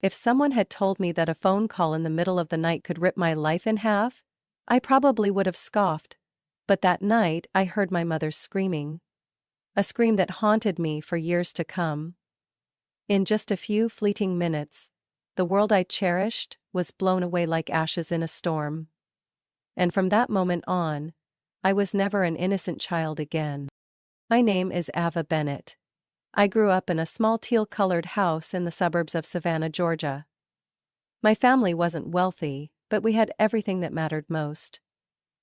If someone had told me that a phone call in the middle of the night could rip my life in half, I probably would have scoffed. But that night I heard my mother's screaming. A scream that haunted me for years to come. In just a few fleeting minutes, the world I cherished was blown away like ashes in a storm. And from that moment on, I was never an innocent child again. My name is Ava Bennett. I grew up in a small teal-colored house in the suburbs of Savannah, Georgia. My family wasn't wealthy, but we had everything that mattered most.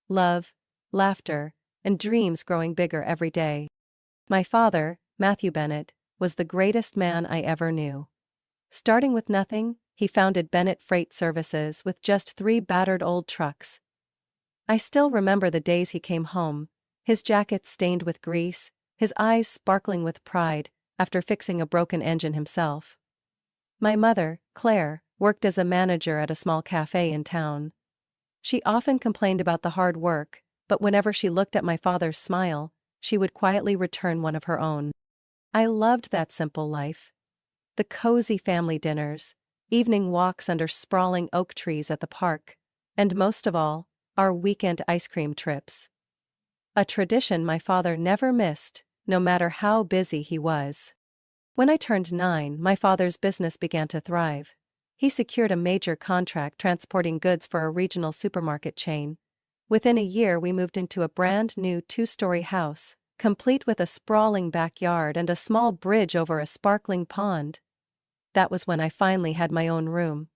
Love, laughter, and dreams growing bigger every day. My father, Matthew Bennett, was the greatest man I ever knew. Starting with nothing, he founded Bennett Freight Services with just 3 battered old trucks. I still remember the days he came home, his jacket stained with grease, his eyes sparkling with pride, after fixing a broken engine himself. My mother, Clare, worked as a manager at a small cafe in town. She often complained about the hard work, but whenever she looked at my father's smile, she would quietly return one of her own. I loved that simple life. The cozy family dinners, evening walks under sprawling oak trees at the park, and most of all, our weekend ice cream trips. A tradition my father never missed, no matter how busy he was. When I turned 9, my father's business began to thrive. He secured a major contract transporting goods for a regional supermarket chain. Within a year we moved into a brand new 2-story house, complete with a sprawling backyard and a small bridge over a sparkling pond. That was when I finally had my own room.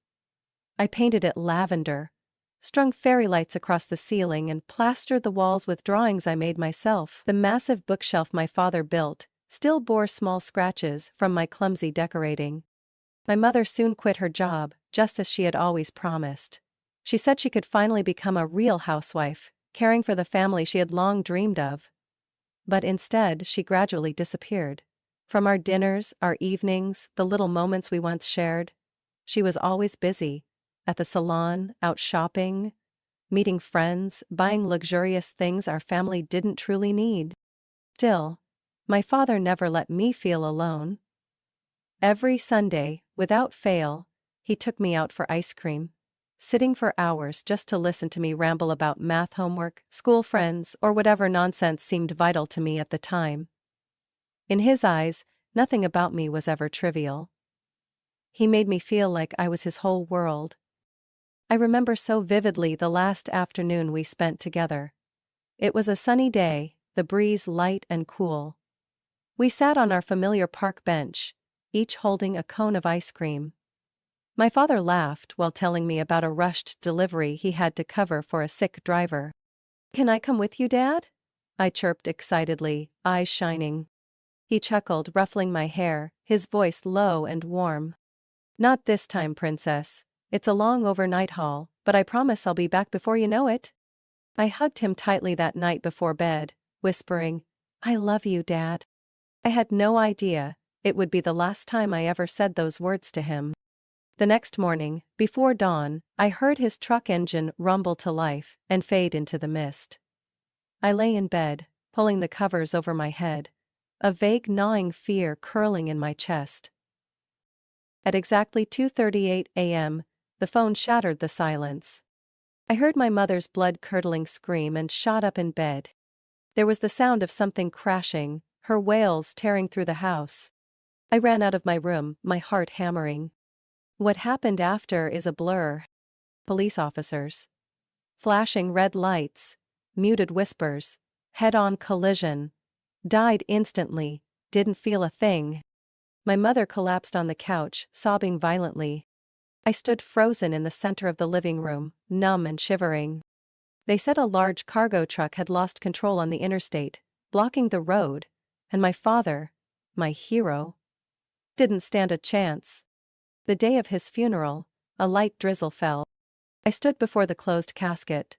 I painted it lavender, strung fairy lights across the ceiling and plastered the walls with drawings I made myself. The massive bookshelf my father built still bore small scratches from my clumsy decorating. My mother soon quit her job, just as she had always promised. She said she could finally become a real housewife, caring for the family she had long dreamed of. But instead, she gradually disappeared. From our dinners, our evenings, the little moments we once shared, she was always busy. At the salon, out shopping, meeting friends, buying luxurious things our family didn't truly need. Still, my father never let me feel alone. Every Sunday, without fail, he took me out for ice cream, sitting for hours just to listen to me ramble about math homework, school friends, or whatever nonsense seemed vital to me at the time. In his eyes, nothing about me was ever trivial. He made me feel like I was his whole world. I remember so vividly the last afternoon we spent together. It was a sunny day, the breeze light and cool. We sat on our familiar park bench, each holding a cone of ice cream. My father laughed while telling me about a rushed delivery he had to cover for a sick driver. "Can I come with you, Dad?" I chirped excitedly, eyes shining. He chuckled, ruffling my hair, his voice low and warm. "Not this time, Princess. It's a long overnight haul, but I promise I'll be back before you know it." I hugged him tightly that night before bed, whispering, "I love you, Dad." I had no idea it would be the last time I ever said those words to him. The next morning, before dawn, I heard his truck engine rumble to life and fade into the mist. I lay in bed, pulling the covers over my head, a vague gnawing fear curling in my chest. At exactly 2:38 a.m., the phone shattered the silence. I heard my mother's blood-curdling scream and shot up in bed. There was the sound of something crashing, her wails tearing through the house. I ran out of my room, my heart hammering. What happened after is a blur. Police officers. Flashing red lights. Muted whispers. Head-on collision. Died instantly. Didn't feel a thing. My mother collapsed on the couch, sobbing violently. I stood frozen in the center of the living room, numb and shivering. They said a large cargo truck had lost control on the interstate, blocking the road, and my father, my hero, didn't stand a chance. The day of his funeral, a light drizzle fell. I stood before the closed casket,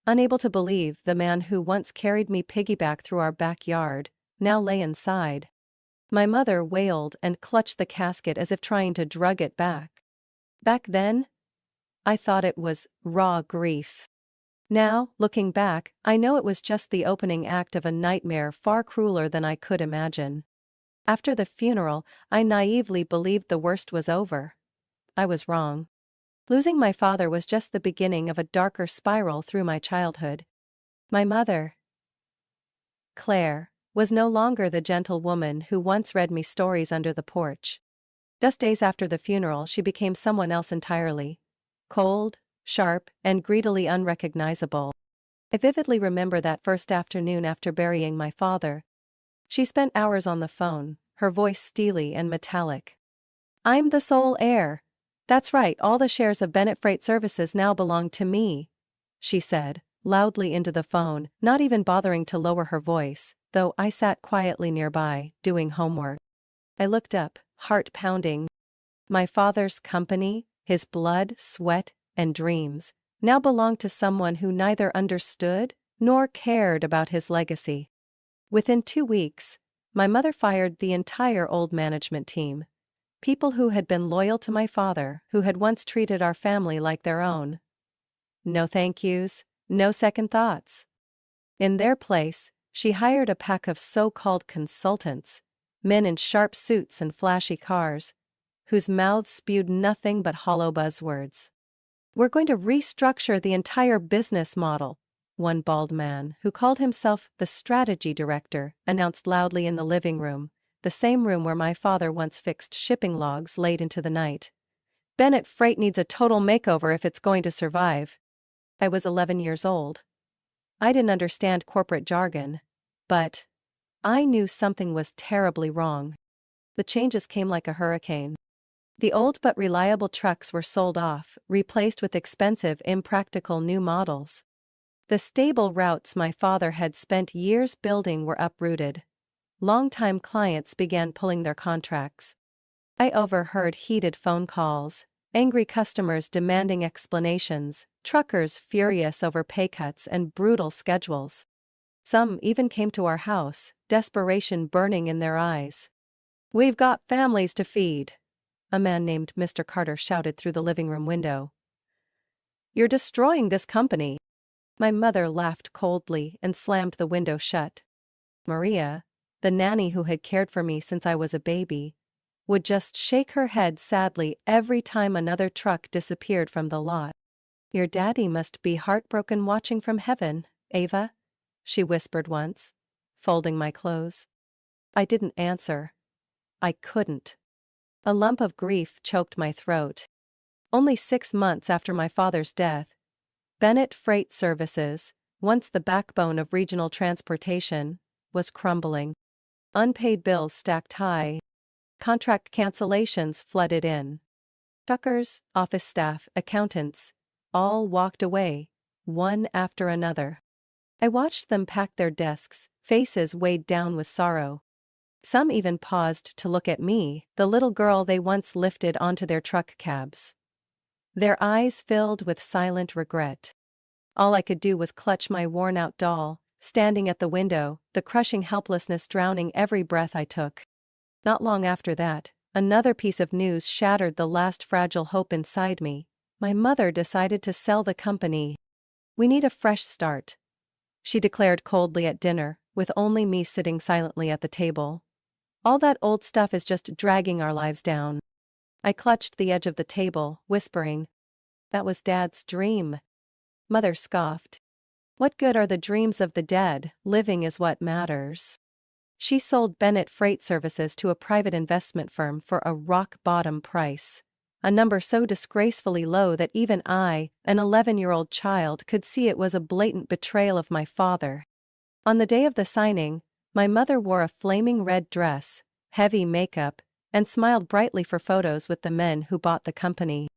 unable to believe the man who once carried me piggyback through our backyard now lay inside. My mother wailed and clutched the casket as if trying to drug it back. Back then, I thought it was raw grief. Now, looking back, I know it was just the opening act of a nightmare far crueler than I could imagine. After the funeral, I naively believed the worst was over. I was wrong. Losing my father was just the beginning of a darker spiral through my childhood. My mother, Claire, was no longer the gentle woman who once read me stories under the porch. Just days after the funeral, she became someone else entirely. Cold, sharp, and greedily unrecognizable. I vividly remember that first afternoon after burying my father. She spent hours on the phone, her voice steely and metallic. "I'm the sole heir. That's right, all the shares of Bennett Freight Services now belong to me," she said, loudly into the phone, not even bothering to lower her voice, though I sat quietly nearby, doing homework. I looked up, heart pounding. My father's company, his blood, sweat, and dreams, now belonged to someone who neither understood nor cared about his legacy. Within 2 weeks, my mother fired the entire old management team. People who had been loyal to my father, who had once treated our family like their own. No thank yous, no second thoughts. In their place, she hired a pack of so-called consultants, men in sharp suits and flashy cars, whose mouths spewed nothing but hollow buzzwords. "We're going to restructure the entire business model," one bald man, who called himself the strategy director, announced loudly in the living room, the same room where my father once fixed shipping logs late into the night. "Bennett Freight needs a total makeover if it's going to survive." I was 11 years old. I didn't understand corporate jargon, but I knew something was terribly wrong. The changes came like a hurricane. The old but reliable trucks were sold off, replaced with expensive, impractical new models. The stable routes my father had spent years building were uprooted. Longtime clients began pulling their contracts. I overheard heated phone calls, angry customers demanding explanations, truckers furious over pay cuts and brutal schedules. Some even came to our house, desperation burning in their eyes. "We've got families to feed," a man named Mr. Carter shouted through the living room window. "You're destroying this company." My mother laughed coldly and slammed the window shut. Maria, the nanny who had cared for me since I was a baby, would just shake her head sadly every time another truck disappeared from the lot. "Your daddy must be heartbroken watching from heaven, Ava," she whispered once, folding my clothes. I didn't answer. I couldn't. A lump of grief choked my throat. Only 6 months after my father's death, Bennett Freight Services, once the backbone of regional transportation, was crumbling. Unpaid bills stacked high. Contract cancellations flooded in. Truckers, office staff, accountants, all walked away, one after another. I watched them pack their desks, faces weighed down with sorrow. Some even paused to look at me, the little girl they once lifted onto their truck cabs. Their eyes filled with silent regret. All I could do was clutch my worn-out doll, standing at the window, the crushing helplessness drowning every breath I took. Not long after that, another piece of news shattered the last fragile hope inside me. My mother decided to sell the company. "We need a fresh start," she declared coldly at dinner, with only me sitting silently at the table. "All that old stuff is just dragging our lives down." I clutched the edge of the table, whispering, "That was Dad's dream." Mother scoffed. "What good are the dreams of the dead? Living is what matters." She sold Bennett Freight Services to a private investment firm for a rock-bottom price. A number so disgracefully low that even I, an 11-year-old child, could see it was a blatant betrayal of my father. On the day of the signing, my mother wore a flaming red dress, heavy makeup, and smiled brightly for photos with the men who bought the company.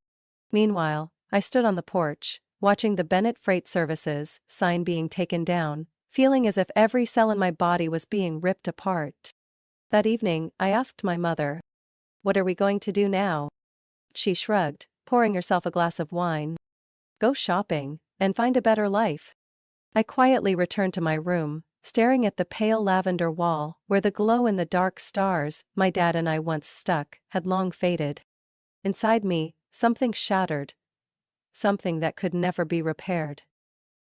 Meanwhile, I stood on the porch, watching the Bennett Freight Services sign being taken down, feeling as if every cell in my body was being ripped apart. That evening, I asked my mother, "What are we going to do now?" She shrugged, pouring herself a glass of wine. "Go shopping, and find a better life." I quietly returned to my room, staring at the pale lavender wall, where the glow-in-the-dark stars my dad and I once stuck had long faded. Inside me, something shattered. Something that could never be repaired.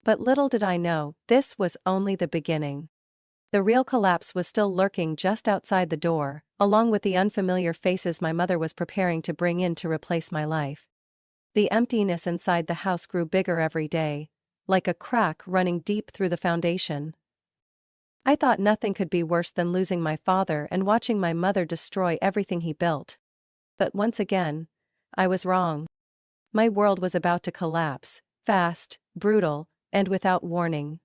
But little did I know, this was only the beginning. The real collapse was still lurking just outside the door, along with the unfamiliar faces my mother was preparing to bring in to replace my life. The emptiness inside the house grew bigger every day, like a crack running deep through the foundation. I thought nothing could be worse than losing my father and watching my mother destroy everything he built. But once again, I was wrong. My world was about to collapse, fast, brutal, and without warning.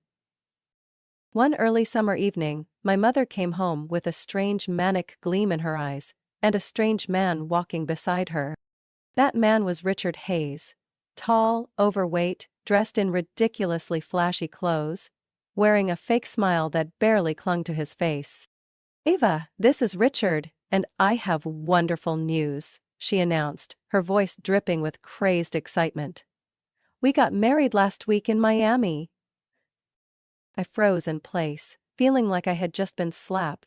One early summer evening, my mother came home with a strange manic gleam in her eyes, and a strange man walking beside her. That man was Richard Hayes. Tall, overweight, dressed in ridiculously flashy clothes, wearing a fake smile that barely clung to his face. "Ava, this is Richard, and I have wonderful news," she announced, her voice dripping with crazed excitement. "We got married last week in Miami." I froze in place, feeling like I had just been slapped.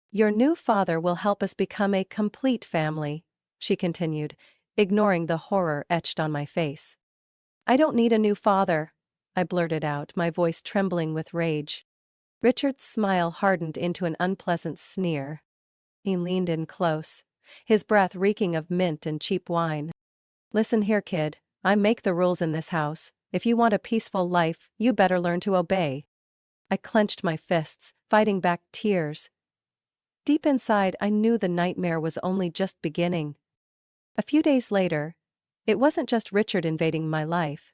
"Your new father will help us become a complete family," she continued, ignoring the horror etched on my face. "I don't need a new father," I blurted out, my voice trembling with rage. Richard's smile hardened into an unpleasant sneer. He leaned in close, his breath reeking of mint and cheap wine. "Listen here, kid, I make the rules in this house. If you want a peaceful life, you better learn to obey." I clenched my fists, fighting back tears. Deep inside, I knew the nightmare was only just beginning. A few days later, it wasn't just Richard invading my life.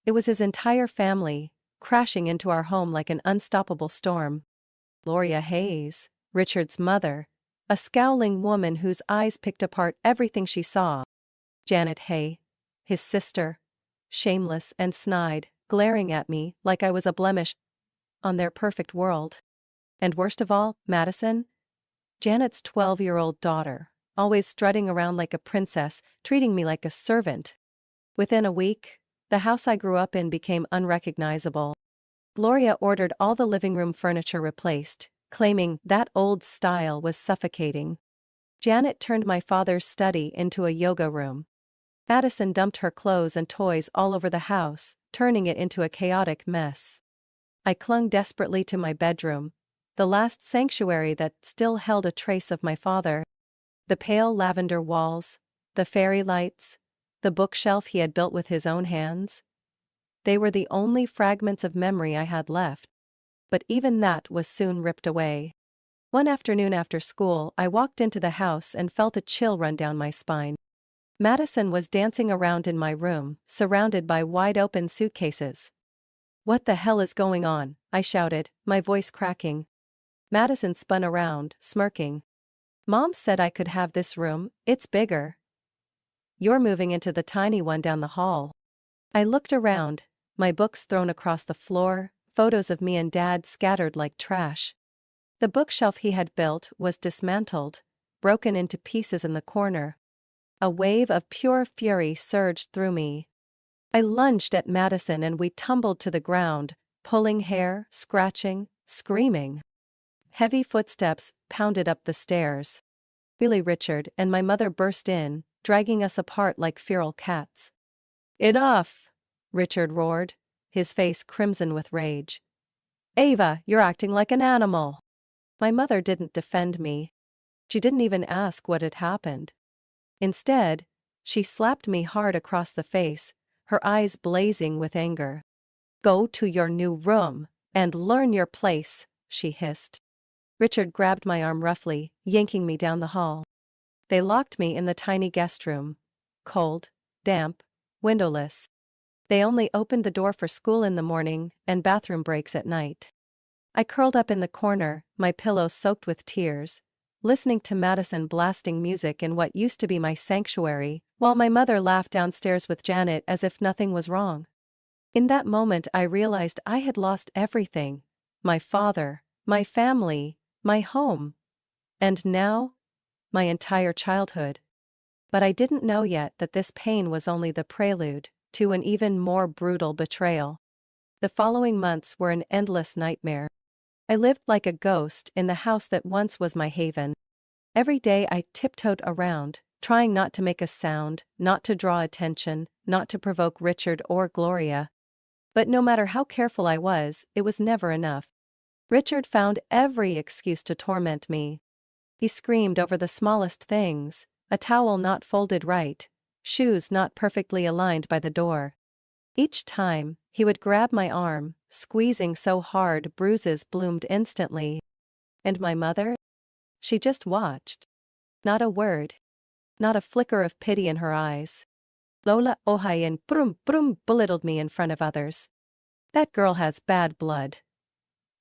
It was his entire family, crashing into our home like an unstoppable storm. Gloria Hayes, Richard's mother, a scowling woman whose eyes picked apart everything she saw. Janet Hay, his sister, shameless and snide, glaring at me like I was a blemish on their perfect world. And worst of all, Madison, Janet's 12-year-old daughter, always strutting around like a princess, treating me like a servant. Within a week, the house I grew up in became unrecognizable. Gloria ordered all the living room furniture replaced, claiming that old style was suffocating. Janet turned my father's study into a yoga room. Madison dumped her clothes and toys all over the house, turning it into a chaotic mess. I clung desperately to my bedroom, the last sanctuary that still held a trace of my father. The pale lavender walls, the fairy lights, the bookshelf he had built with his own hands. They were the only fragments of memory I had left. But even that was soon ripped away. One afternoon after school, I walked into the house and felt a chill run down my spine. Madison was dancing around in my room, surrounded by wide-open suitcases. "What the hell is going on?" I shouted, my voice cracking. Madison spun around, smirking. "Mom said I could have this room, it's bigger. You're moving into the tiny one down the hall." I looked around, my books thrown across the floor, photos of me and Dad scattered like trash. The bookshelf he had built was dismantled, broken into pieces in the corner. A wave of pure fury surged through me. I lunged at Madison and we tumbled to the ground, pulling hair, scratching, screaming. Heavy footsteps pounded up the stairs. Billy, Richard, and my mother burst in, dragging us apart like feral cats. "Enough!" Richard roared, his face crimson with rage. "Ava, you're acting like an animal." My mother didn't defend me. She didn't even ask what had happened. Instead, she slapped me hard across the face, her eyes blazing with anger. "Go to your new room and learn your place," she hissed. Richard grabbed my arm roughly, yanking me down the hall. They locked me in the tiny guest room. Cold, damp, windowless. They only opened the door for school in the morning and bathroom breaks at night. I curled up in the corner, my pillow soaked with tears, listening to Madison blasting music in what used to be my sanctuary, while my mother laughed downstairs with Janet as if nothing was wrong. In that moment I realized I had lost everything. My father, my family, my home. And now, my entire childhood. But I didn't know yet that this pain was only the prelude to an even more brutal betrayal. The following months were an endless nightmare. I lived like a ghost in the house that once was my haven. Every day I tiptoed around, trying not to make a sound, not to draw attention, not to provoke Richard or Gloria. But no matter how careful I was, it was never enough. Richard found every excuse to torment me. He screamed over the smallest things, a towel not folded right, shoes not perfectly aligned by the door. Each time, he would grab my arm, squeezing so hard bruises bloomed instantly. And my mother? She just watched. Not a word. Not a flicker of pity in her eyes. Lola Ohayan brum belittled me in front of others. That girl has bad blood,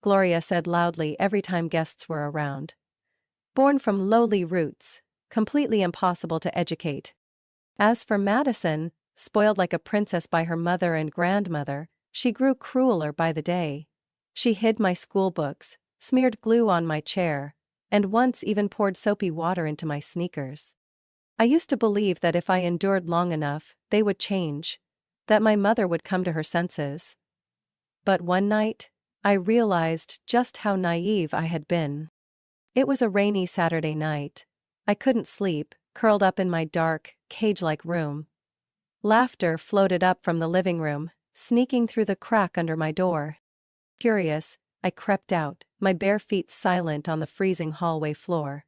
Gloria said loudly every time guests were around. Born from lowly roots, completely impossible to educate. As for Madison, spoiled like a princess by her mother and grandmother, she grew crueler by the day. She hid my school books, smeared glue on my chair, and once even poured soapy water into my sneakers. I used to believe that if I endured long enough, they would change, that my mother would come to her senses. But one night, I realized just how naive I had been. It was a rainy Saturday night. I couldn't sleep, curled up in my dark, cage-like room. Laughter floated up from the living room, sneaking through the crack under my door. Curious, I crept out, my bare feet silent on the freezing hallway floor.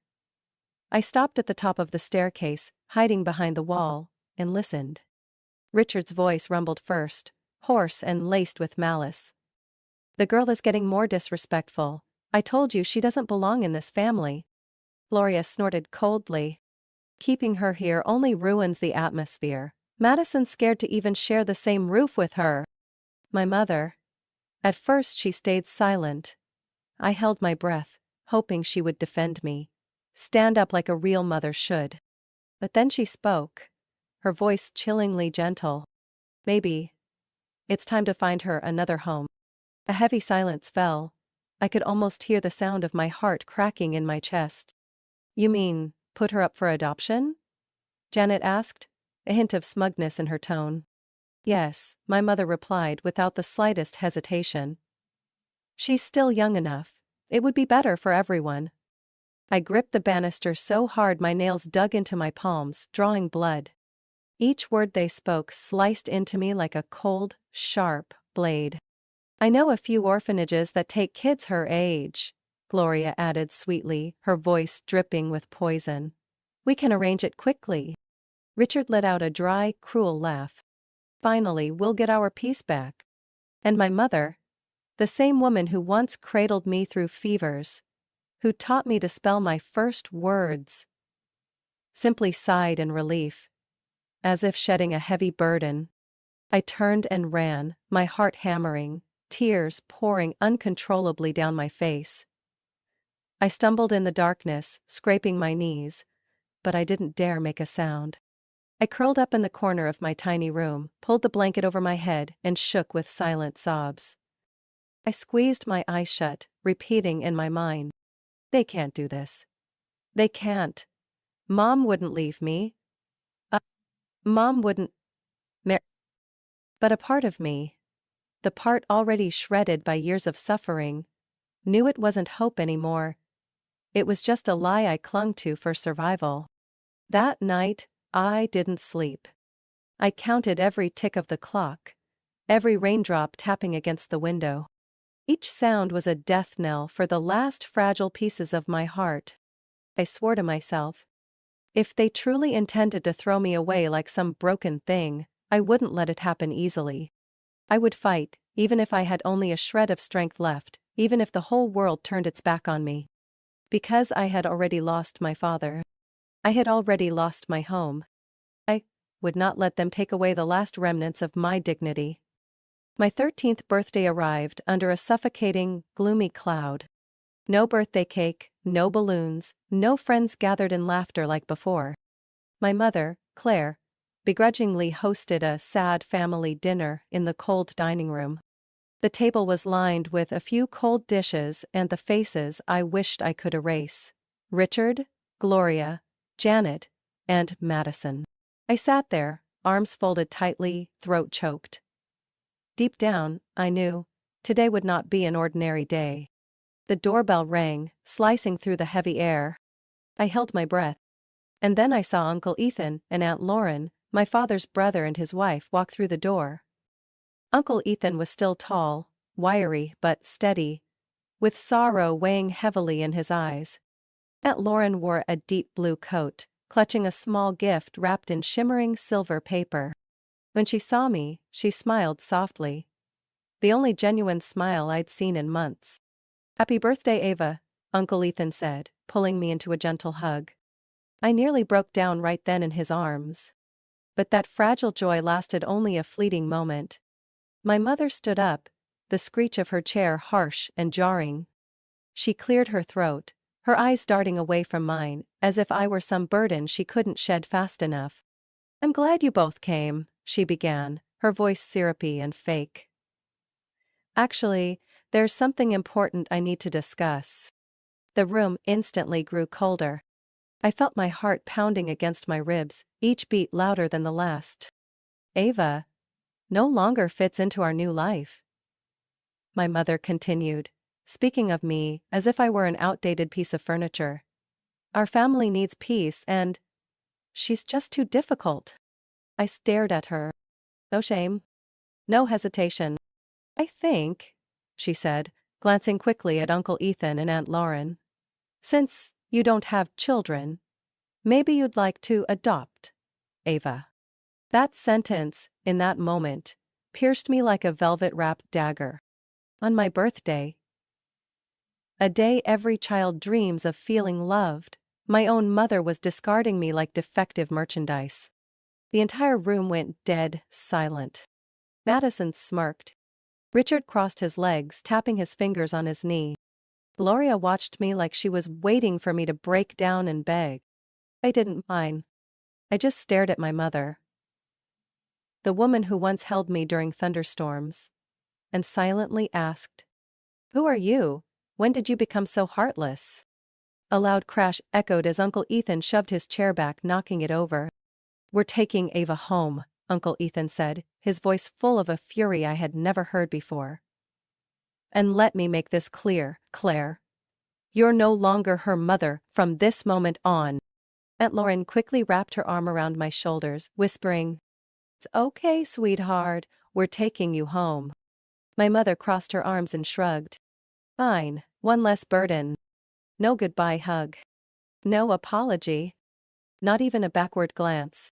I stopped at the top of the staircase, hiding behind the wall, and listened. Richard's voice rumbled first, hoarse and laced with malice. The girl is getting more disrespectful. I told you she doesn't belong in this family. Gloria snorted coldly. Keeping her here only ruins the atmosphere. Madison's scared to even share the same roof with her. My mother. At first she stayed silent. I held my breath, hoping she would defend me. Stand up like a real mother should. But then she spoke. Her voice chillingly gentle. Maybe. It's time to find her another home. A heavy silence fell. I could almost hear the sound of my heart cracking in my chest. You mean, put her up for adoption? Janet asked, a hint of smugness in her tone. Yes, my mother replied without the slightest hesitation. She's still young enough. It would be better for everyone. I gripped the banister so hard my nails dug into my palms, drawing blood. Each word they spoke sliced into me like a cold, sharp blade. I know a few orphanages that take kids her age, Gloria added sweetly, her voice dripping with poison. We can arrange it quickly. Richard let out a dry, cruel laugh. Finally, we'll get our peace back. And my mother, the same woman who once cradled me through fevers, who taught me to spell my first words, simply sighed in relief, as if shedding a heavy burden. I turned and ran, my heart hammering, tears pouring uncontrollably down my face. I stumbled in the darkness, scraping my knees, but I didn't dare make a sound. I curled up in the corner of my tiny room, pulled the blanket over my head, and shook with silent sobs. I squeezed my eyes shut, repeating in my mind, they can't do this. They can't. Mom wouldn't leave me. Mom wouldn't. But a part of me, the part already shredded by years of suffering, knew it wasn't hope anymore. It was just a lie I clung to for survival. That night, I didn't sleep. I counted every tick of the clock, every raindrop tapping against the window. Each sound was a death knell for the last fragile pieces of my heart. I swore to myself, if they truly intended to throw me away like some broken thing, I wouldn't let it happen easily. I would fight, even if I had only a shred of strength left, even if the whole world turned its back on me. Because I had already lost my father. I had already lost my home. I would not let them take away the last remnants of my dignity. My 13th birthday arrived under a suffocating, gloomy cloud. No birthday cake, no balloons, no friends gathered in laughter like before. My mother, Clare, begrudgingly hosted a sad family dinner in the cold dining room. The table was lined with a few cold dishes and the faces I wished I could erase. Richard, Gloria, Janet, and Madison. I sat there, arms folded tightly, throat choked. Deep down, I knew, today would not be an ordinary day. The doorbell rang, slicing through the heavy air. I held my breath. And then I saw Uncle Ethan and Aunt Lauren, my father's brother and his wife, walk through the door. Uncle Ethan was still tall, wiry but steady, with sorrow weighing heavily in his eyes. Aunt Lauren wore a deep blue coat, clutching a small gift wrapped in shimmering silver paper. When she saw me, she smiled softly. The only genuine smile I'd seen in months. "Happy birthday, Ava," Uncle Ethan said, pulling me into a gentle hug. I nearly broke down right then in his arms. But that fragile joy lasted only a fleeting moment. My mother stood up, the screech of her chair harsh and jarring. She cleared her throat, her eyes darting away from mine, as if I were some burden she couldn't shed fast enough. "I'm glad you both came," she began, her voice syrupy and fake. "Actually, there's something important I need to discuss." The room instantly grew colder. I felt my heart pounding against my ribs, each beat louder than the last. "Ava no longer fits into our new life," my mother continued, speaking of me as if I were an outdated piece of furniture. "Our family needs peace and she's just too difficult." I stared at her. No shame, no hesitation. "I think," she said, glancing quickly at Uncle Ethan and Aunt Lauren, "since you don't have children, maybe you'd like to adopt Ava." That sentence, in that moment, pierced me like a velvet-wrapped dagger. On my birthday, a day every child dreams of feeling loved, my own mother was discarding me like defective merchandise. The entire room went dead silent. Madison smirked. Richard crossed his legs, tapping his fingers on his knee. Gloria watched me like she was waiting for me to break down and beg. I didn't mind. I just stared at my mother, the woman who once held me during thunderstorms, and silently asked, "Who are you? When did you become so heartless?" A loud crash echoed as Uncle Ethan shoved his chair back, knocking it over. "We're taking Ava home," Uncle Ethan said, his voice full of a fury I had never heard before. "And let me make this clear, Claire. You're no longer her mother from this moment on." Aunt Lauren quickly wrapped her arm around my shoulders, whispering, "It's okay, sweetheart, we're taking you home." My mother crossed her arms and shrugged. "Fine, one less burden." No goodbye hug. No apology. Not even a backward glance.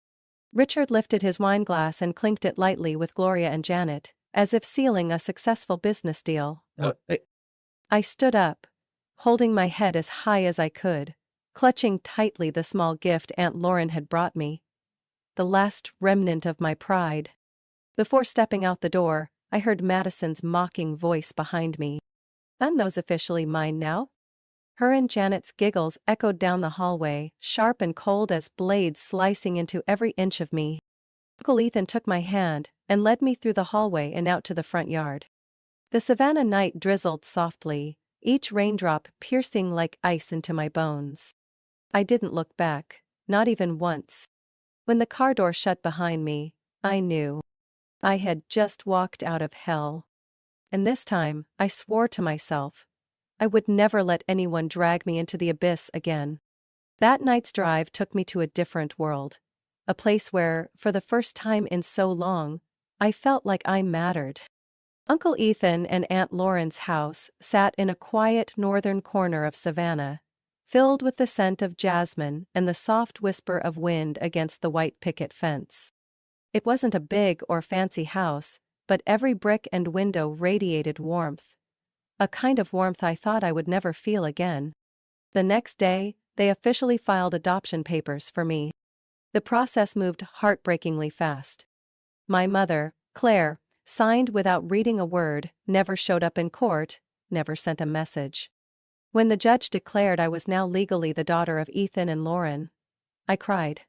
Richard lifted his wineglass and clinked it lightly with Gloria and Janet, as if sealing a successful business deal. I stood up, holding my head as high as I could, clutching tightly the small gift Aunt Lauren had brought me. The last remnant of my pride. Before stepping out the door, I heard Madison's mocking voice behind me. "That nose officially mine now?" Her and Janet's giggles echoed down the hallway, sharp and cold as blades slicing into every inch of me. Uncle Ethan took my hand and led me through the hallway and out to the front yard. The Savannah night drizzled softly, each raindrop piercing like ice into my bones. I didn't look back, not even once. When the car door shut behind me, I knew I had just walked out of hell. And this time, I swore to myself, I would never let anyone drag me into the abyss again. That night's drive took me to a different world. A place where, for the first time in so long, I felt like I mattered. Uncle Ethan and Aunt Lauren's house sat in a quiet northern corner of Savannah, filled with the scent of jasmine and the soft whisper of wind against the white picket fence. It wasn't a big or fancy house, but every brick and window radiated warmth. A kind of warmth I thought I would never feel again. The next day, they officially filed adoption papers for me. The process moved heartbreakingly fast. My mother, Clare, signed without reading a word, never showed up in court, never sent a message. When the judge declared I was now legally the daughter of Ethan and Lauren, I cried.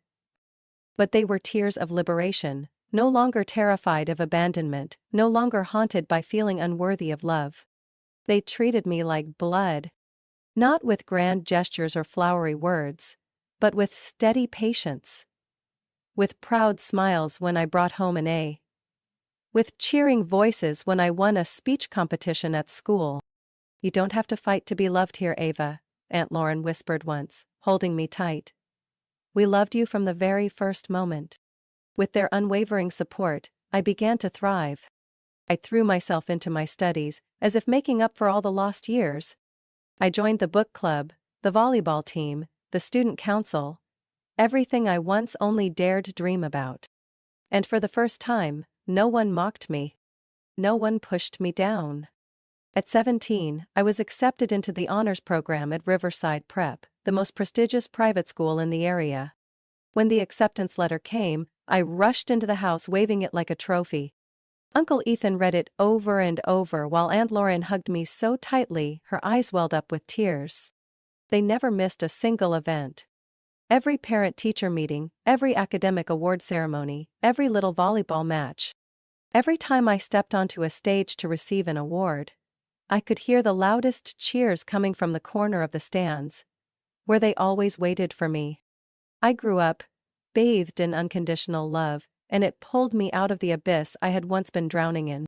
But they were tears of liberation, no longer terrified of abandonment, no longer haunted by feeling unworthy of love. They treated me like blood. Not with grand gestures or flowery words, but with steady patience. With proud smiles when I brought home an A. With cheering voices when I won a speech competition at school. "You don't have to fight to be loved here, Ava," Aunt Lauren whispered once, holding me tight. "We loved you from the very first moment." With their unwavering support, I began to thrive. I threw myself into my studies, as if making up for all the lost years. I joined the book club, the volleyball team, the student council. Everything I once only dared dream about. And for the first time, no one mocked me. No one pushed me down. At 17, I was accepted into the honors program at Riverside Prep, the most prestigious private school in the area. When the acceptance letter came, I rushed into the house waving it like a trophy. Uncle Ethan read it over and over while Aunt Lauren hugged me so tightly her eyes welled up with tears. They never missed a single event. Every parent-teacher meeting, every academic award ceremony, every little volleyball match. Every time I stepped onto a stage to receive an award, I could hear the loudest cheers coming from the corner of the stands, where they always waited for me. I grew up, bathed in unconditional love, and it pulled me out of the abyss I had once been drowning in.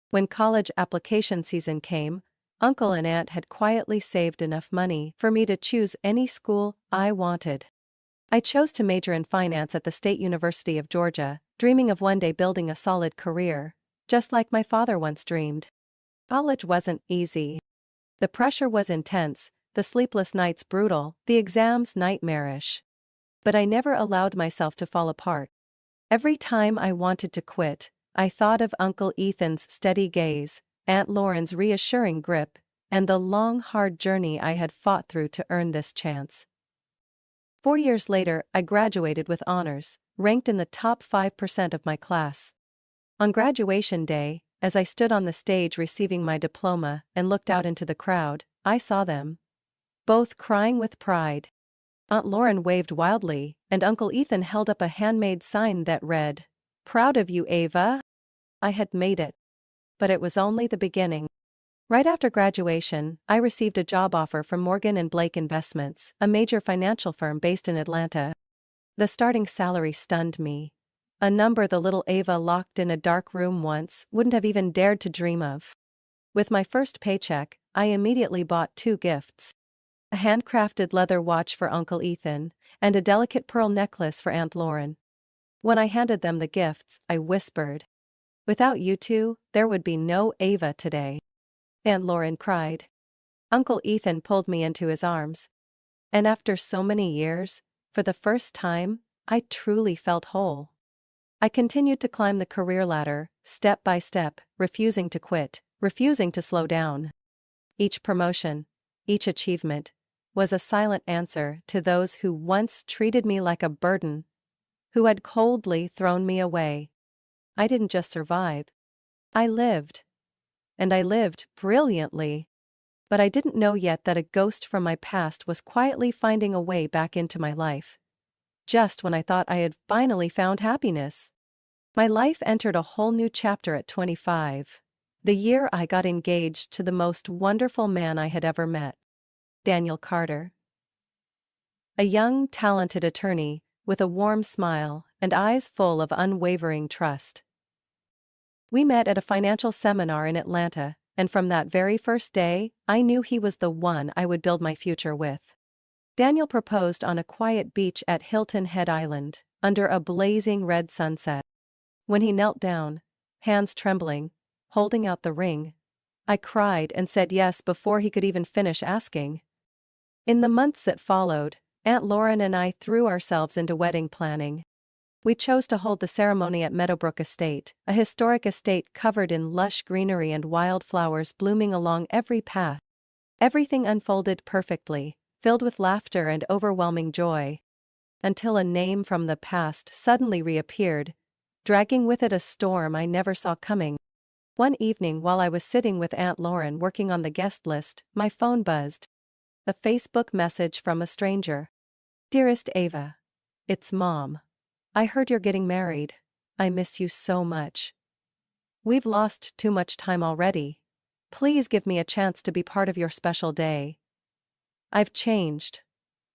When college application season came, Uncle and Aunt had quietly saved enough money for me to choose any school I wanted. I chose to major in finance at the State University of Georgia, dreaming of one day building a solid career, just like my father once dreamed. College wasn't easy. The pressure was intense, the sleepless nights brutal, the exams nightmarish. But I never allowed myself to fall apart. Every time I wanted to quit, I thought of Uncle Ethan's steady gaze, Aunt Lauren's reassuring grip, and the long hard journey I had fought through to earn this chance. 4 years later, I graduated with honors, ranked in the top 5% of my class. On graduation day, as I stood on the stage receiving my diploma and looked out into the crowd, I saw them, both crying with pride. Aunt Lauren waved wildly, and Uncle Ethan held up a handmade sign that read, "Proud of you, Ava." I had made it. But it was only the beginning. Right after graduation, I received a job offer from Morgan & Blake Investments, a major financial firm based in Atlanta. The starting salary stunned me. A number the little Ava locked in a dark room once wouldn't have even dared to dream of. With my first paycheck, I immediately bought 2 gifts. A handcrafted leather watch for Uncle Ethan, and a delicate pearl necklace for Aunt Lauren. When I handed them the gifts, I whispered, "Without you two, there would be no Ava today." Aunt Lauren cried. Uncle Ethan pulled me into his arms. And after so many years, for the first time, I truly felt whole. I continued to climb the career ladder, step by step, refusing to quit, refusing to slow down. Each promotion, each achievement, was a silent answer to those who once treated me like a burden, who had coldly thrown me away. I didn't just survive. I lived. And I lived brilliantly. But I didn't know yet that a ghost from my past was quietly finding a way back into my life. Just when I thought I had finally found happiness. My life entered a whole new chapter at 25. The year I got engaged to the most wonderful man I had ever met. Daniel Carter. A young, talented attorney, with a warm smile and eyes full of unwavering trust. We met at a financial seminar in Atlanta, and from that very first day, I knew he was the one I would build my future with. Daniel proposed on a quiet beach at Hilton Head Island, under a blazing red sunset. When he knelt down, hands trembling, holding out the ring, I cried and said yes before he could even finish asking. In the months that followed, Aunt Lauren and I threw ourselves into wedding planning. We chose to hold the ceremony at Meadowbrook Estate, a historic estate covered in lush greenery and wildflowers blooming along every path. Everything unfolded perfectly, filled with laughter and overwhelming joy. Until a name from the past suddenly reappeared, dragging with it a storm I never saw coming. One evening while I was sitting with Aunt Lauren working on the guest list, my phone buzzed. A Facebook message from a stranger. "Dearest Ava. It's Mom. I heard you're getting married. I miss you so much. We've lost too much time already. Please give me a chance to be part of your special day. I've changed.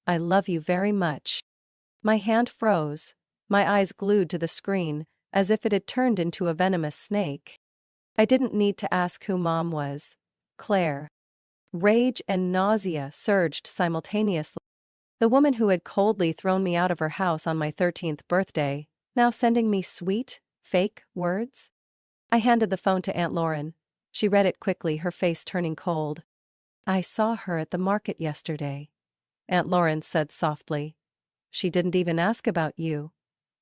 I love you very much." My hand froze, my eyes glued to the screen, as if it had turned into a venomous snake. I didn't need to ask who Mom was. Clare. Rage and nausea surged simultaneously. The woman who had coldly thrown me out of her house on my 13th birthday, now sending me sweet, fake words? I handed the phone to Aunt Lauren. She read it quickly, her face turning cold. I saw her at the market yesterday, Aunt Lauren said softly. She didn't even ask about you.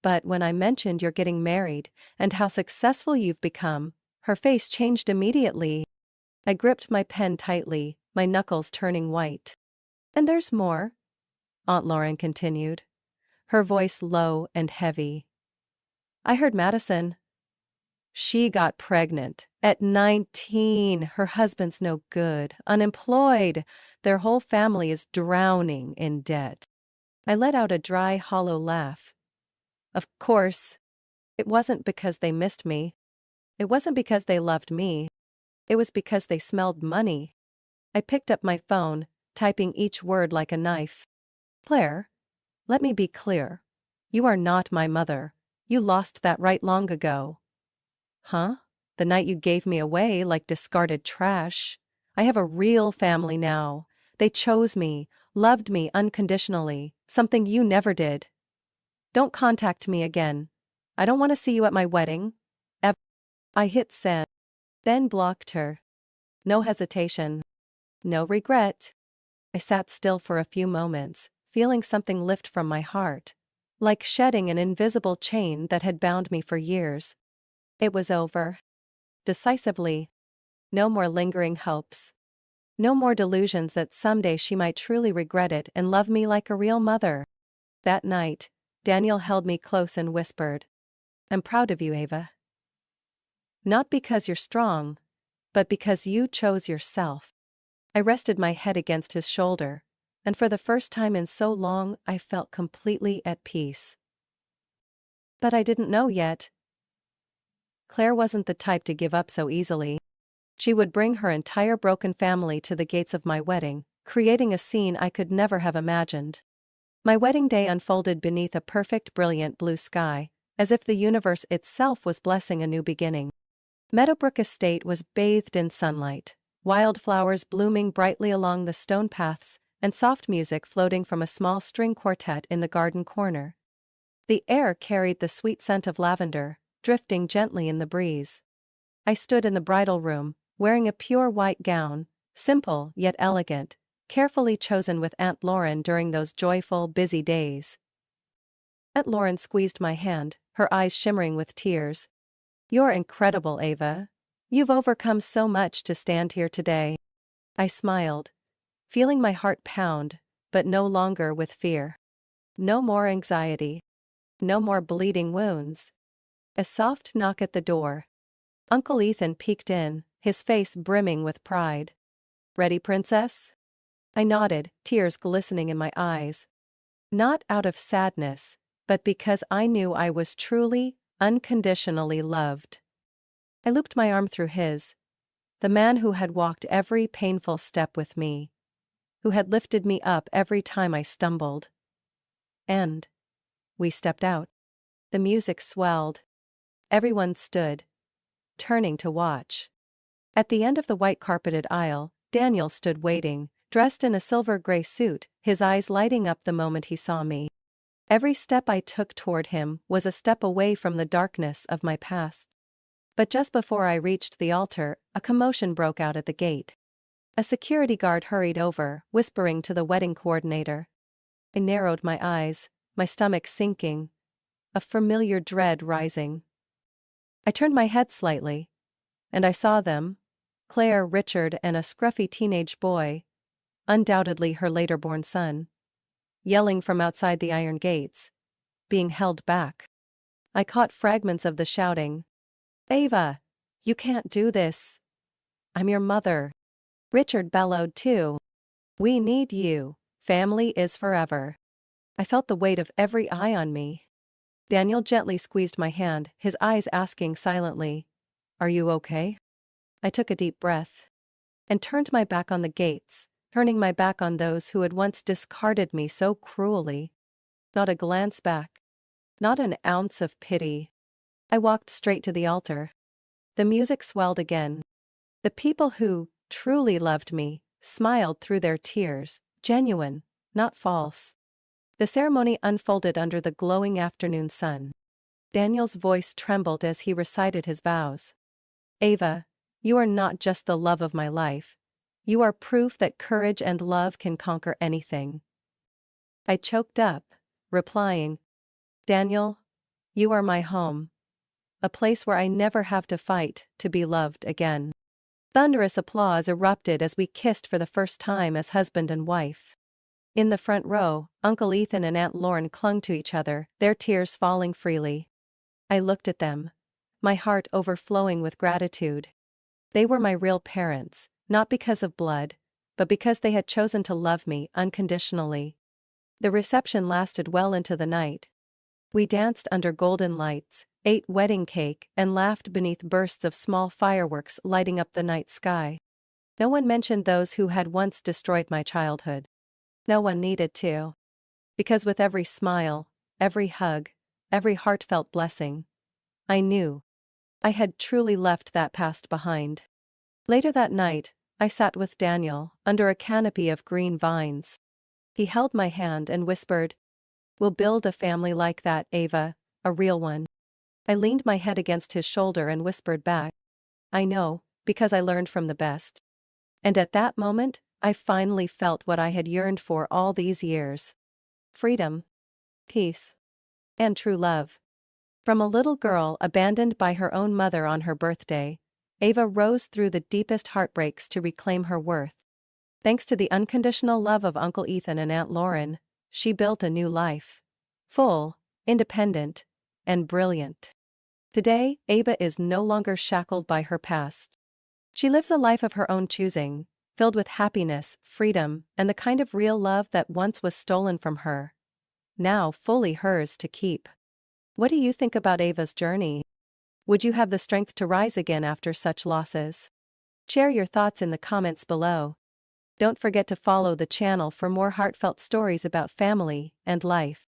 But when I mentioned you're getting married and how successful you've become, her face changed immediately. I gripped my pen tightly, my knuckles turning white. And there's more, Aunt Lauren continued, her voice low and heavy. I heard Madison. She got pregnant at 19. Her husband's no good, unemployed. Their whole family is drowning in debt. I let out a dry, hollow laugh. Of course, it wasn't because they missed me. It wasn't because they loved me. It was because they smelled money. I picked up my phone, typing each word like a knife. Claire, let me be clear. You are not my mother. You lost that right long ago. Huh? The night you gave me away like discarded trash. I have a real family now. They chose me, loved me unconditionally, something you never did. Don't contact me again. I don't want to see you at my wedding. Ever. I hit send, then blocked her. No hesitation. No regret. I sat still for a few moments, feeling something lift from my heart, like shedding an invisible chain that had bound me for years. It was over. Decisively. No more lingering hopes. No more delusions that someday she might truly regret it and love me like a real mother. That night, Daniel held me close and whispered, I'm proud of you, Ava. Not because you're strong, but because you chose yourself. I rested my head against his shoulder, and for the first time in so long I felt completely at peace. But I didn't know yet. Claire wasn't the type to give up so easily. She would bring her entire broken family to the gates of my wedding, creating a scene I could never have imagined. My wedding day unfolded beneath a perfect, brilliant blue sky, as if the universe itself was blessing a new beginning. Meadowbrook Estate was bathed in sunlight, wildflowers blooming brightly along the stone paths, and soft music floating from a small string quartet in the garden corner. The air carried the sweet scent of lavender, drifting gently in the breeze. I stood in the bridal room, wearing a pure white gown, simple yet elegant, carefully chosen with Aunt Lauren during those joyful, busy days. Aunt Lauren squeezed my hand, her eyes shimmering with tears. You're incredible, Ava. You've overcome so much to stand here today. I smiled, feeling my heart pound, but no longer with fear. No more anxiety. No more bleeding wounds. A soft knock at the door. Uncle Ethan peeked in, his face brimming with pride. Ready, princess? I nodded, tears glistening in my eyes. Not out of sadness, but because I knew I was truly, unconditionally loved. I looped my arm through his. The man who had walked every painful step with me. Who had lifted me up every time I stumbled. And we stepped out. The music swelled. Everyone stood, turning to watch. At the end of the white-carpeted aisle, Daniel stood waiting, dressed in a silver-gray suit, his eyes lighting up the moment he saw me. Every step I took toward him was a step away from the darkness of my past. But just before I reached the altar, a commotion broke out at the gate. A security guard hurried over, whispering to the wedding coordinator. I narrowed my eyes, my stomach sinking, a familiar dread rising. I turned my head slightly, and I saw them, Clare, Richard, and a scruffy teenage boy, undoubtedly her later-born son, yelling from outside the iron gates, being held back. I caught fragments of the shouting. Ava, you can't do this. I'm your mother. Richard bellowed too. We need you. Family is forever. I felt the weight of every eye on me. Daniel gently squeezed my hand, his eyes asking silently, Are you okay? I took a deep breath and turned my back on the gates, turning my back on those who had once discarded me so cruelly. Not a glance back. Not an ounce of pity. I walked straight to the altar. The music swelled again. The people who truly loved me smiled through their tears, genuine, not false. The ceremony unfolded under the glowing afternoon sun. Daniel's voice trembled as he recited his vows. Ava, you are not just the love of my life. You are proof that courage and love can conquer anything. I choked up, replying, Daniel, you are my home. A place where I never have to fight to be loved again. Thunderous applause erupted as we kissed for the first time as husband and wife. In the front row, Uncle Ethan and Aunt Lauren clung to each other, their tears falling freely. I looked at them, my heart overflowing with gratitude. They were my real parents, not because of blood, but because they had chosen to love me unconditionally. The reception lasted well into the night. We danced under golden lights, ate wedding cake, and laughed beneath bursts of small fireworks lighting up the night sky. No one mentioned those who had once destroyed my childhood. No one needed to. Because with every smile, every hug, every heartfelt blessing, I knew I had truly left that past behind. Later that night, I sat with Daniel, under a canopy of green vines. He held my hand and whispered, "We'll build a family like that, Ava, a real one." I leaned my head against his shoulder and whispered back, "I know, because I learned from the best." And at that moment, I finally felt what I had yearned for all these years. Freedom, peace, and true love. From a little girl abandoned by her own mother on her birthday, Ava rose through the deepest heartbreaks to reclaim her worth. Thanks to the unconditional love of Uncle Ethan and Aunt Lauren, she built a new life. Full, independent, and brilliant. Today, Ava is no longer shackled by her past. She lives a life of her own choosing, filled with happiness, freedom, and the kind of real love that once was stolen from her. Now fully hers to keep. What do you think about Ava's journey? Would you have the strength to rise again after such losses? Share your thoughts in the comments below. Don't forget to follow the channel for more heartfelt stories about family and life.